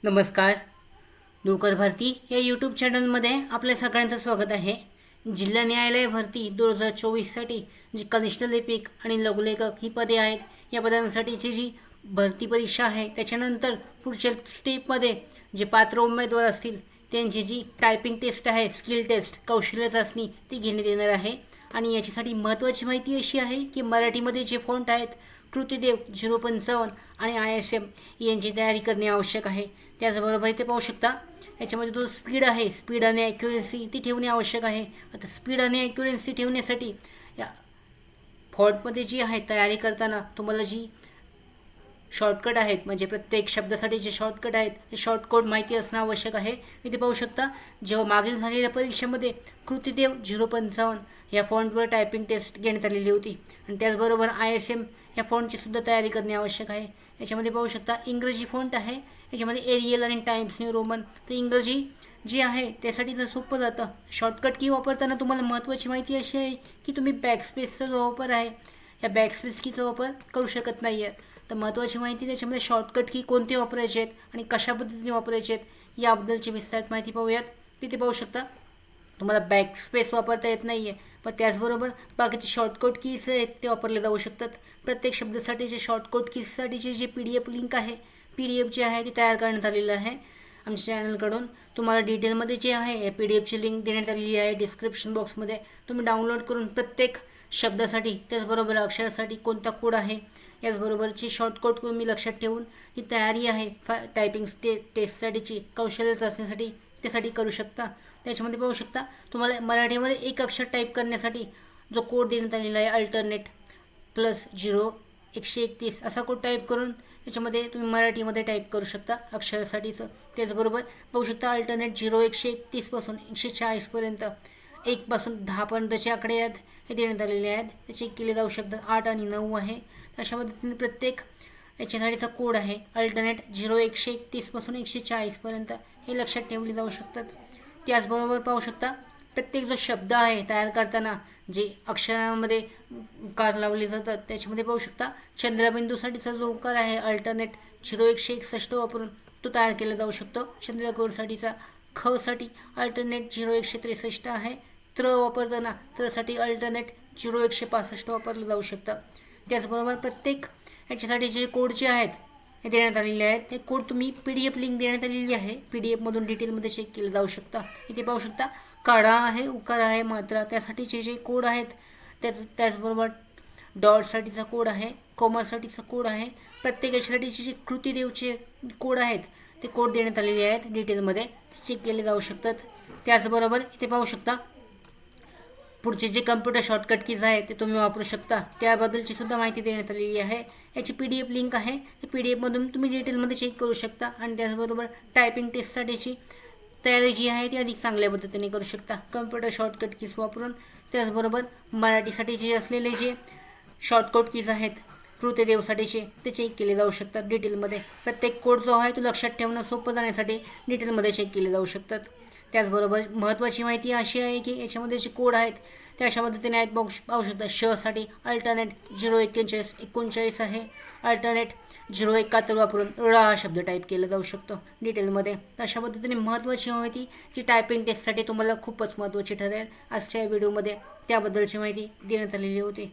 नमस्कार. नोकर भरती या यूट्यूब चॅनलमध्ये आपल्या सगळ्यांचं स्वागत आहे. जिल्हा न्यायालय भरती 2024साठी जी कनिष्ठ लिपिक आणि लघुलेखक ही पदे आहेत, या पदांसाठीची जी भरती परीक्षा आहे त्याच्यानंतर पुढच्या स्टेपमध्ये जे पात्र उमेदवार असतील त्यांची जी टायपिंग टेस्ट आहे, स्किल टेस्ट, कौशल्य चाचणी ती घेण्यात येणार आहे. आणि याच्यासाठी महत्त्वाची माहिती अशी आहे की मराठीमध्ये जे फॉन्ट आहेत कृतिदेव 055 आणि ISM यांची तयारी करणे आवश्यक आहे. त्याचबरोबर इथे पाहू शकता याच्यामध्ये जो स्पीड आहे, स्पीड आणि ॲक्युरन्सी ती ठेवणे आवश्यक आहे. आता स्पीड आणि ॲक्युरन्सी ठेवण्यासाठी या फॉन्टमध्ये जी आहे तयारी करताना तुम्हाला जी शॉर्टकट आहेत, म्हणजे प्रत्येक शब्दासाठी जे शॉर्टकट आहेत ते शॉर्टकट माहिती असणं आवश्यक आहे. इथे पाहू शकता जेव्हा मागील झालेल्या परीक्षेमध्ये कृतिदेव 055 या फॉन्टवर टायपिंग टेस्ट घेण्यात आलेली होती आणि त्याचबरोबर ISM या फॉन्टची सुद्धा तयारी करणे आवश्यक आहे. याच्यामध्ये पाहू शकता इंग्रजी फॉन्ट आहे, याच्यामध्ये एरियल आणि टाइम्स न्यू रोमन. तर इंग्रजी जी आहे त्यासाठी जर सोपं जातं. शॉर्टकट की वापरताना तुम्हाला महत्त्वाची माहिती अशी आहे की तुम्ही बॅकस्पेसचा जो वापर आहे या बॅकस्पेस कीचा वापर करू शकत नाही आहे. तर महत्त्वाची माहिती त्याच्यामध्ये शॉर्टकट की कोणते वापरायचे आहेत आणि कशा पद्धतीने वापरायचे आहेत याबद्दलची विस्तारित माहिती पाहूयात. तिथे पाहू शकता तुम्हाला बॅकस्पेस वापरता येत नाही आहे, पण त्याचबरोबर बाकीचे शॉर्टकट कीज आहेत ते वापरले जाऊ शकतात. प्रत्येक शब्दासाठीचे शॉर्टकट कीजसाठीचे जे PDF लिंक आहे, PDF जे आहे ते तयार करण्यात आलेलं आहे आमच्या चॅनलकडून. तुम्हाला डिटेलमध्ये जे आहे या PDFची लिंक देण्यात आलेली आहे डिस्क्रिप्शन बॉक्समध्ये. तुम्ही डाउनलोड करून प्रत्येक शब्दासाठी त्याचबरोबर अक्षरासाठी कोणता कोड आहे याचबरोबरची शॉर्टकट तुम्ही लक्षात ठेवून ती तयारी आहे टायपिंग टेस्टसाठीची, कौशल्य चाचणीसाठी त्यासाठी करू शकता. त्याच्यामध्ये पाहू शकता तुम्हाला मराठीमध्ये एक अक्षर टाईप करण्यासाठी जो कोड देण्यात आलेला आहे अल्टरनेट +0 131 असा कोड टाईप करून याच्यामध्ये तुम्ही मराठीमध्ये टाईप करू शकता अक्षरासाठीचं. त्याचबरोबर पाहू शकता अल्टरनेट 131 पासून 140 पर्यंत 1 पासून 10 पर्यंतचे आकडे आहेत हे देण्यात आलेले आहेत, ते चेक केले जाऊ शकतात. 8 आणि 9 आहे. अशा पद्धतीने प्रत्येक याच्यासाठीचा कोड आहे अल्टरनेट 131 पासून 140 पर्यंत हे लक्षात ठेवले जाऊ शकतात. त्याचबरोबर पाहू शकता प्रत्येक जो शब्द आहे तयार करताना जे अक्षरांमध्ये उकार लावले जातात त्याच्यामध्ये पाहू शकता चंद्रबिंदूसाठीचा जो उकार आहे अल्टरनेट 161 वापरून तो तयार केला जाऊ शकतो. चंद्रकोरसाठीचा ख साठी अल्टरनेट 163 आहे. त्र वापरताना त्रसाठी अल्टरनेट 165 वापरलं जाऊ शकतं. त्याचबरोबर प्रत्येक याच्यासाठी जे कोड जे आहेत हे देण्यात आलेले आहेत ते कोड तुम्ही PDF लिंक देण्यात आलेली आहे, PDFमधून डिटेलमध्ये चेक केलं जाऊ शकता. इथे पाहू शकता काढा आहे, उकार आहे, मात्रा त्यासाठीचे जे कोड आहेत त्याचबरोबर डॉटसाठीचा कोड आहे, कॉमासाठीचा कोड आहे. प्रत्येक याच्यासाठीचे जे कृतिदेवचे कोड आहेत ते कोड देण्यात आलेले आहेत डिटेलमध्ये चेक केले जाऊ शकतात. त्याचबरोबर इथे पाहू शकता पुढचे जे कम्प्युटर शॉर्टकट कीज आहे ते तुम्ही वापरू शकता त्याबद्दलची सुद्धा माहिती देण्यात आलेली आहे. याची PDF लिंक आहे, ते PDFमधून तुम्ही डिटेलमध्ये चेक करू शकता आणि त्याचबरोबर टायपिंग टेस्टसाठीची तयारी जी आहे ती अधिक चांगल्या पद्धतीने करू शकता कम्प्युटर शॉर्टकट कीज वापरून. त्याचबरोबर मराठीसाठी जे असलेले जे शॉर्टकट कीज आहेत कृतिदेवसाठीचे ते चेक केले जाऊ शकतात डिटेलमध्ये. प्रत्येक कोड जो आहे तो लक्षात ठेवणं सोपं जाण्यासाठी डिटेलमध्ये चेक केले जाऊ शकतात. त्याचबरोबर महत्त्वाची माहिती अशी आहे की याच्यामध्ये जे कोड आहेत ते अशा पद्धतीने आहेत पाहू शकता. श साठी अल्टरनेट 04139 आहे, अल्टरनेट 071 वापरून ळ हा शब्द टाईप केला जाऊ शकतो डिटेलमध्ये. अशा पद्धतीने महत्त्वाची माहिती जी टायपिंग टेस्टसाठी तुम्हाला खूपच महत्त्वाची ठरेल आजच्या व्हिडिओमध्ये त्याबद्दलची माहिती देण्यात आलेली होती.